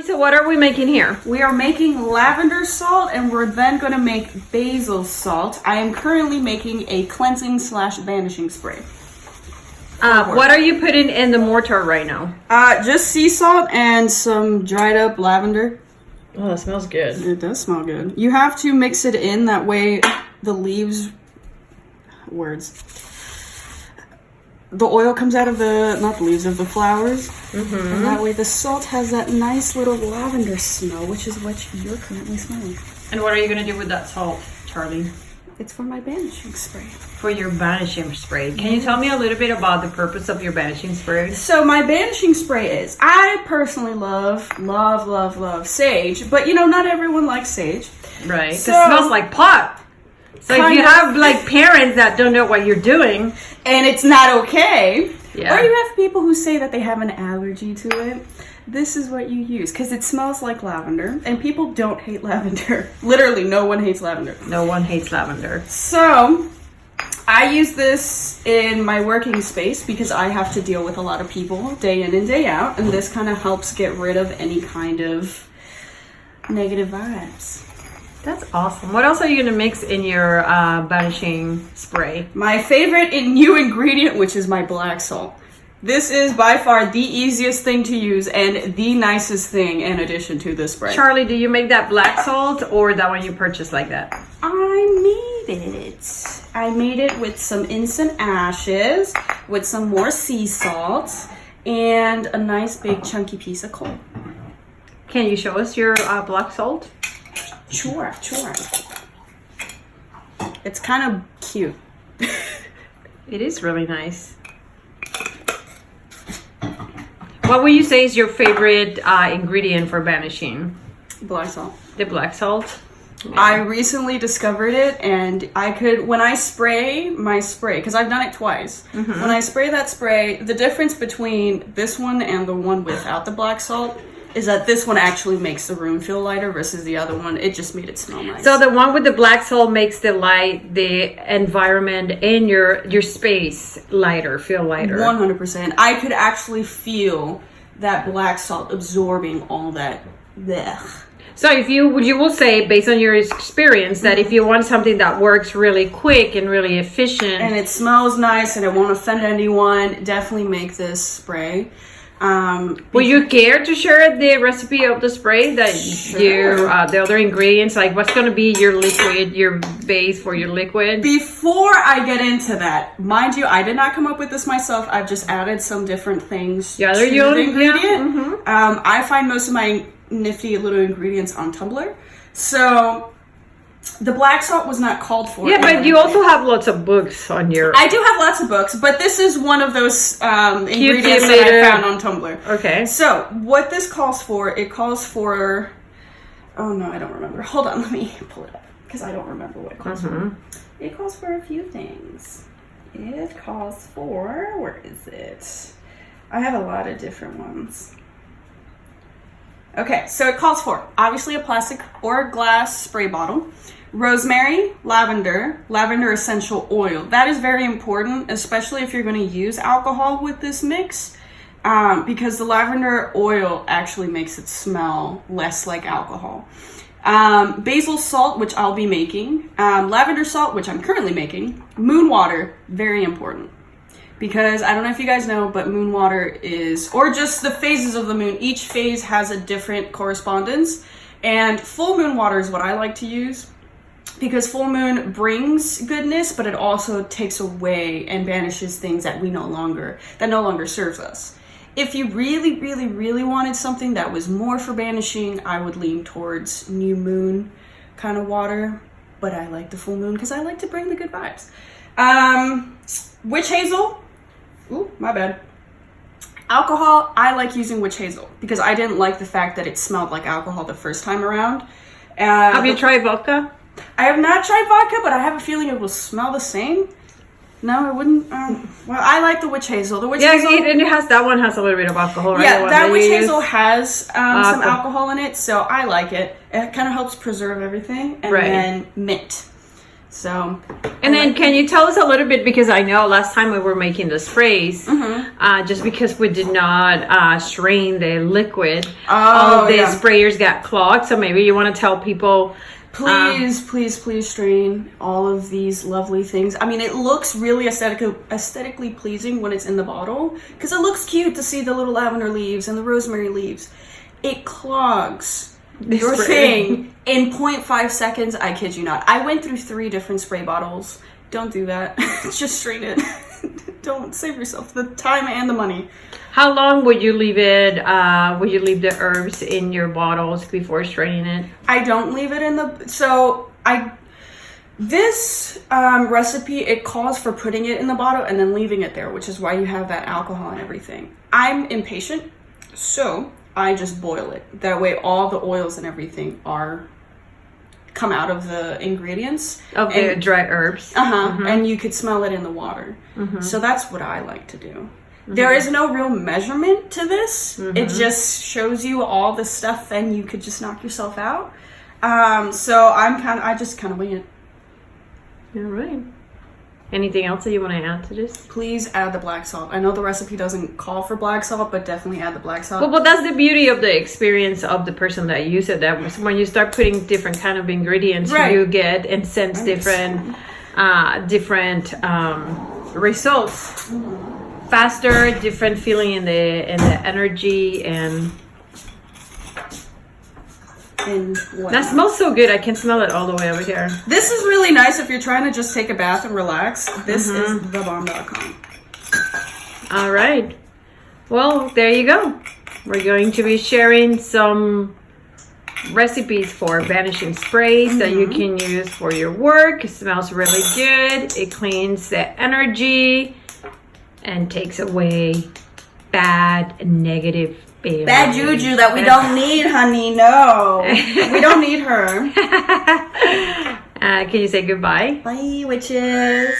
So what are we making here? We are making lavender salt, and we're then going to make basil salt. I am currently making a cleansing / banishing spray. What are you putting in the mortar right now? Just sea salt and some dried up lavender. Oh, that smells good. It does smell good. You have to mix it in, that way the the oil comes out of not the leaves, of the flowers. Mm-hmm. And that way the salt has that nice little lavender smell, which is what you're currently smelling. And what are you going to do with that salt, Charlie? It's for my banishing spray. For your banishing spray. Can you tell me a little bit about the purpose of your banishing spray? So my banishing spray is, I personally love sage, but not everyone likes sage. Right, so, it smells like pot. So if you have like parents that don't know what you're doing, and it's not okay, yeah. Or you have people who say that they have an allergy to it, this is what you use, because it smells like lavender, and people don't hate lavender. Literally, no one hates lavender. No one hates lavender. So I use this in my working space because I have to deal with a lot of people day in and day out, and this kind of helps get rid of any kind of negative vibes. That's awesome. What else are you going to mix in your banishing spray? My favorite new ingredient, which is my black salt. This is by far the easiest thing to use and the nicest thing in addition to this spray. Charlie, do you make that black salt or that one you purchased like that? I made it with some instant ashes, with some more sea salt, and a nice big chunky piece of coal. Can you show us your black salt? Sure. It's kind of cute. It is really nice. What would you say is your favorite ingredient for banishing? Black salt. The black salt? Yeah. I recently discovered it, and when I spray my spray, because I've done it twice, mm-hmm. When I spray that spray, the difference between this one and the one without the black salt is that this one actually makes the room feel lighter versus the other one, it just made it smell nice. So the one with the black salt makes the environment in your space lighter, feel lighter. 100%. I could actually feel that black salt absorbing all that. Blech. So you will say, based on your experience, that if you want something that works really quick and really efficient, and it smells nice and it won't offend anyone, definitely make this spray. Will you care to share the recipe of the spray that sure. The other ingredients, like what's going to be your liquid, your base for your liquid? Before I get into that, mind you, I did not come up with this myself. I've just added some different things to the ingredient. Yeah. Mm-hmm. I find most of my nifty little ingredients on Tumblr. So the black salt was not called for. Yeah, but you also have lots of books on your... I do have lots of books, but this is one of those ingredients that I found on Tumblr. Okay. So what this calls for, it calls for... Oh no, I don't remember. Hold on, let me pull it up, because I don't remember what it calls for. It calls for a few things. It calls for... Where is it? I have a lot of different ones. Okay, so it calls for, obviously, a plastic or glass spray bottle, rosemary, lavender essential oil. That is very important, especially if you're going to use alcohol with this mix, because the lavender oil actually makes it smell less like alcohol. Basil salt, which I'll be making, lavender salt, which I'm currently making, moon water, very important. Because I don't know if you guys know, but moon water is, or just the phases of the moon, each phase has a different correspondence. And full moon water is what I like to use, because full moon brings goodness, but it also takes away and banishes things that no longer serves us. If you really wanted something that was more for banishing, I would lean towards new moon kind of water, but I like the full moon because I like to bring the good vibes. Witch hazel. Ooh, my bad. Alcohol, I like using witch hazel because I didn't like the fact that it smelled like alcohol the first time around. Have you tried vodka? I have not tried vodka, but I have a feeling it will smell the same. No, I wouldn't. Well, I like the witch hazel. The witch hazel. Yeah, and that one has a little bit of alcohol, right? Yeah, that witch hazel has some alcohol in it, so I like it. It kind of helps preserve everything. And then mint. So, And then can you tell us a little bit, because I know last time we were making the sprays, just because we did not strain the liquid, all the sprayers got clogged. So maybe you want to tell people, please strain all of these lovely things. I mean, it looks really aesthetically pleasing when it's in the bottle, because it looks cute to see the little lavender leaves and the rosemary leaves. It clogs your thing in 0.5 seconds. I kid you not. I went through 3 different spray bottles. Don't do that. Just strain it. Don't save yourself the time and the money. how long would you leave it? Would you leave the herbs in your bottles before straining it? I don't leave it in the... This recipe, it calls for putting it in the bottle and then leaving it there, which is why you have that alcohol and everything. I'm impatient, so I just boil it. That way all the oils and everything come out of the ingredients. Of the dry herbs. And you could smell it in the water. So that's what I like to do. There is no real measurement to this. It just shows you all the stuff and you could just knock yourself out. So I just kind of wing it. All right. Anything else that you want to add to this? Please add the black salt. I know the recipe doesn't call for black salt, but definitely add the black salt. Well, that's the beauty of the experience of the person that uses it. That when you start putting different kind of ingredients, you get and sense different results. Faster, different feeling in the energy and. That smells so good. I can smell it all the way over here. This is really nice if you're trying to just take a bath and relax. This is thebomb.com. All right. Well, there you go. We're going to be sharing some recipes for Banishing sprays that you can use for your work. It smells really good. It cleans the energy and takes away bad and negative bad juju that we don't need, honey. No, we don't need her. Can you say goodbye? Bye, witches.